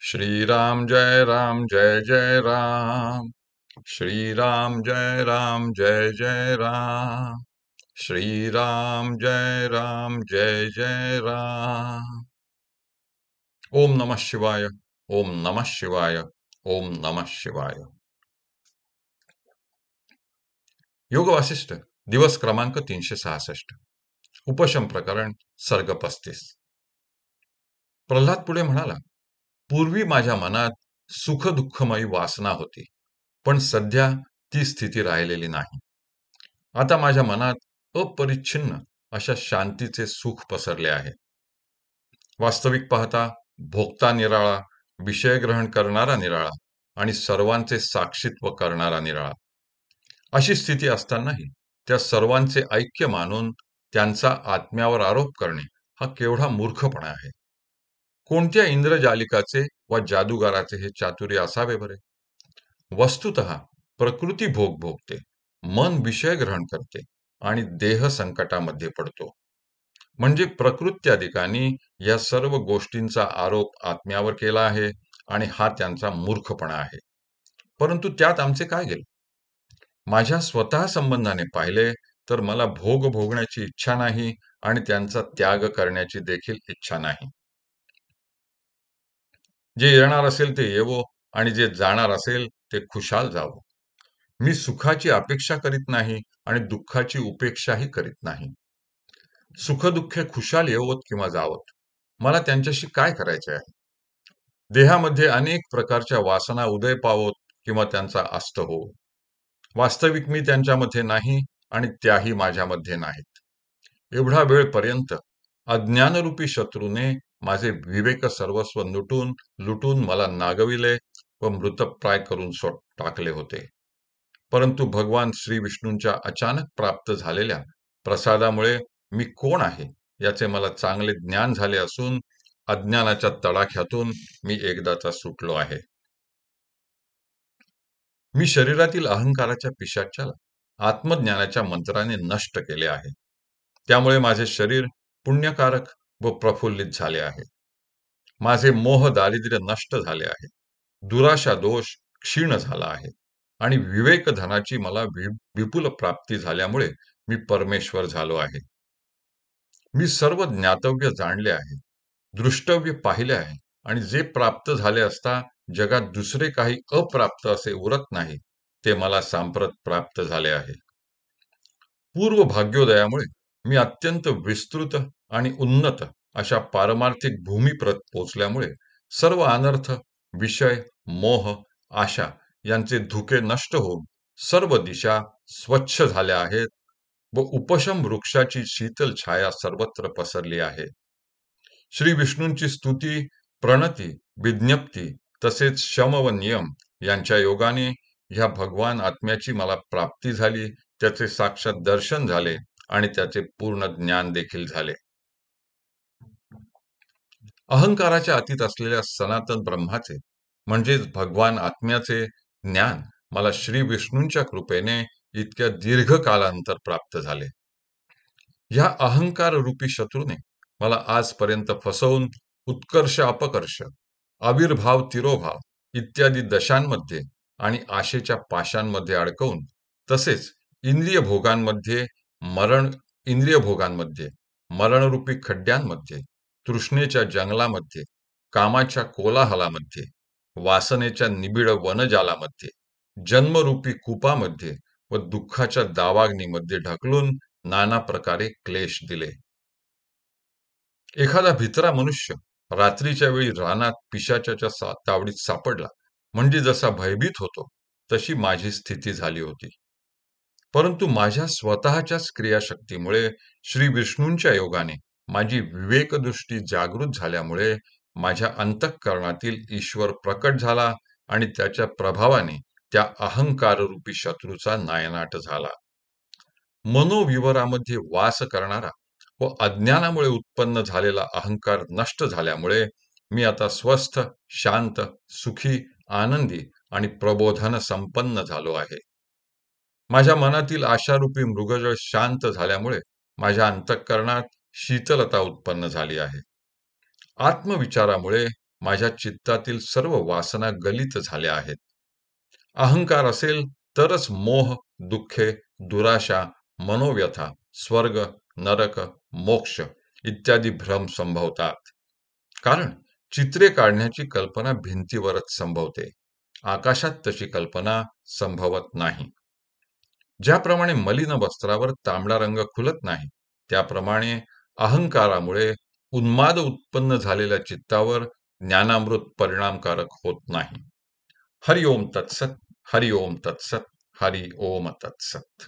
श्रीराम जय राम जय जय राम। श्रीराम जय राम जय जय राम। श्रीराम जय राम जय जय राम। ओम नमः शिवाय। ओम नमः शिवाय। ओम नमः शिवाय। योग वासिष्ठ दिवस क्रमांक 366। उपशम प्रकरण सर्ग 35। प्रल्हाद पुढे म्हणाला, पूर्वी माझ्या मनात सुख-दुःखमयी वासना होती, पण सध्या ती स्थिती राहिलेली नाही. आता माझ्या मनात अपरिच्छिन्न अशा शांतीचे सुख पसरले आहे. वास्तविक पाहता भोगता निराळा, विषयग्रहण करणारा निराळा आणि सर्वांचे साक्षीत्व करणारा निराळा. अशी स्थिती असतानाही त्या सर्वांचे ऐक्य मानून त्यांचा आत्म्यावर आरोप करणे हा केवढा मूर्खपणा आहे. कोणत्या इंद्रजालिकाचे वा जादूगाराचे हे चातुर्य असावे बरे? वस्तुतः प्रकृती भोग भोगते, मन विषय ग्रहण करते आणि देह संकटामध्ये पडतो. म्हणजे प्रकृत्यादिकांनी या सर्व गोष्टींचा आरोप आत्म्यावर केला आहे आणि हा त्यांचा मूर्खपणा आहे. परंतु त्यात आमचे काय गेले? माझ्या स्वतः संबंधाने पाहिले तर मला भोग भोगण्याची इच्छा नाही आणि त्यांचा त्याग करण्याची देखील इच्छा नाही. जे येणार असेल ते येवो आणि जे जाणार असेल ते खुशाल जावो. मी सुखाची अपेक्षा करीत नाही आणि दुःखाची उपेक्षाही करीत नाही. सुखदुःखे खुशाल येवोत किंवा जावोत, मला त्यांच्याशी काय करायचे आहे? देहामध्ये अनेक प्रकारच्या वासना उदय पावोत किंवा त्यांचा अस्त होवो. वास्तविक मी त्यांच्यामध्ये नाही आणि त्याही माझ्यामध्ये नाहीत. एवढा वेळपर्यंत अज्ञानरूपी शत्रूने माझे विवेक सर्वस्व लुटून मला नागविले व मृतप्राय करून टाकले होते. परंतु भगवान श्री विष्णूंच्या अचानक प्राप्त झालेल्या प्रसादामुळे मी कोण आहे याचे मला चांगले ज्ञान झाले असून अज्ञानाच्या तडाख्यातून मी एकदाचा सुटलो आहे. मी शरीरातील अहंकाराच्या पिशाच्याला आत्मज्ञानाच्या मंत्राने नष्ट केले आहे. त्यामुळे माझे शरीर पुण्यकारक व प्रफुल्लित झाले आहे. माझे मोह दारिद्र्य नष्ट झाले आहे. दुराशा दोष क्षीण झाला आहे आणि विवेक धनाची मला विपुल प्राप्ती झाल्यामुळे मी परमेश्वर झालो आहे. मी सर्व ज्ञातव्य जाणले आहे, दृष्टव्य पाहिले आहे आणि जे प्राप्त झाले असता जगात दुसरे काही अप्राप्त असे उरत नाही, ते मला सांप्रत प्राप्त झाले आहे. पूर्व भाग्योदयामुळे मी अत्यंत विस्तृत आणि उन्नत अशा पारमार्थिक भूमीप्रत पोचल्यामुळे सर्व अनर्थ, विषय, मोह, आशा यांचे धुके नष्ट होऊन सर्व दिशा स्वच्छ झाल्या आहेत व उपशम वृक्षाची शीतल छाया सर्वत्र पसरली आहे. श्री विष्णूंची स्तुती, प्रणती, विज्ञप्ती तसेच शम व नियम यांच्या योगाने ह्या भगवान आत्म्याची मला प्राप्ती झाली, त्याचे साक्षात दर्शन झाले आणि त्याचे पूर्ण ज्ञान देखील झाले. अहंकाराच्या अतीत असलेल्या सनातन ब्रह्माचे म्हणजेच भगवान आत्म्याचे ज्ञान मला श्री विष्णूंच्या कृपेने इतक्या दीर्घ कालानंतर प्राप्त झाले. ह्या अहंकार रूपी शत्रूने मला आजपर्यंत फसवून उत्कर्ष अपकर्ष, आविर्भाव तिरोभाव इत्यादी दशांमध्ये आणि आशेच्या पाशांमध्ये अडकवून तसेच इंद्रिय भोगांमध्ये मरणरूपी खड्ड्यांमध्ये, तृष्णेच्या जंगलामध्ये, कामाच्या कोलाहलामध्ये, वासनेच्या निबिड वनजालामध्ये, जन्मरूपी कूपामध्ये व दुःखाच्या दावाग्नीमध्ये ढकलून नाना प्रकारे क्लेश दिले. एखादा भित्रा मनुष्य रात्रीच्या वेळी रानात पिशाच्याच्या तावडीत सापडला म्हणजे जसा भयभीत होतो तशी माझी स्थिती झाली होती. परंतु माझ्या स्वतःच्याच क्रियाशक्तीमुळे श्री विष्णूंच्या योगाने माझी विवेकदृष्टी जागृत झाल्यामुळे माझ्या अंतःकरणातील ईश्वर प्रकट झाला आणि त्याच्या प्रभावाने त्या अहंकाररूपी शत्रूचा नायनाट झाला. मनोविवरामध्ये वास करणारा व अज्ञानामुळे उत्पन्न झालेला अहंकार नष्ट झाल्यामुळे मी आता स्वस्थ, शांत, सुखी, आनंदी आणि प्रबोधन संपन्न झालो आहे. माझ्या मनातील आशारूपी मृगजळ शांत झाल्यामुळे माझ्या अंतःकरणात शीतलता उत्पन्न झाली आहे. आत्मविचारामुळे माझ्या चित्तातील सर्व वासना गलित झाल्या आहेत. अहंकार असेल तरच मोह, दुःखे, दुराशा, मनोव्यथा, स्वर्ग, नरक, मोक्ष इत्यादी भ्रम संभवतात. कारण चित्रे काढण्याची कल्पना भिंतीवरच संभवते. आकाशात तशी कल्पना संभवत नाही. ज्याप्रमाणे मलिन वस्त्रावर तांबडा रंग खुलत नाही, त्याप्रमाणे अहंकारामुळे उन्माद उत्पन्न झालेल्या चित्तावर ज्ञानामृत परिणामकारक होत नाही. हरि ओम तत्सत. हरि ओम तत्सत. हरि ओम तत्सत.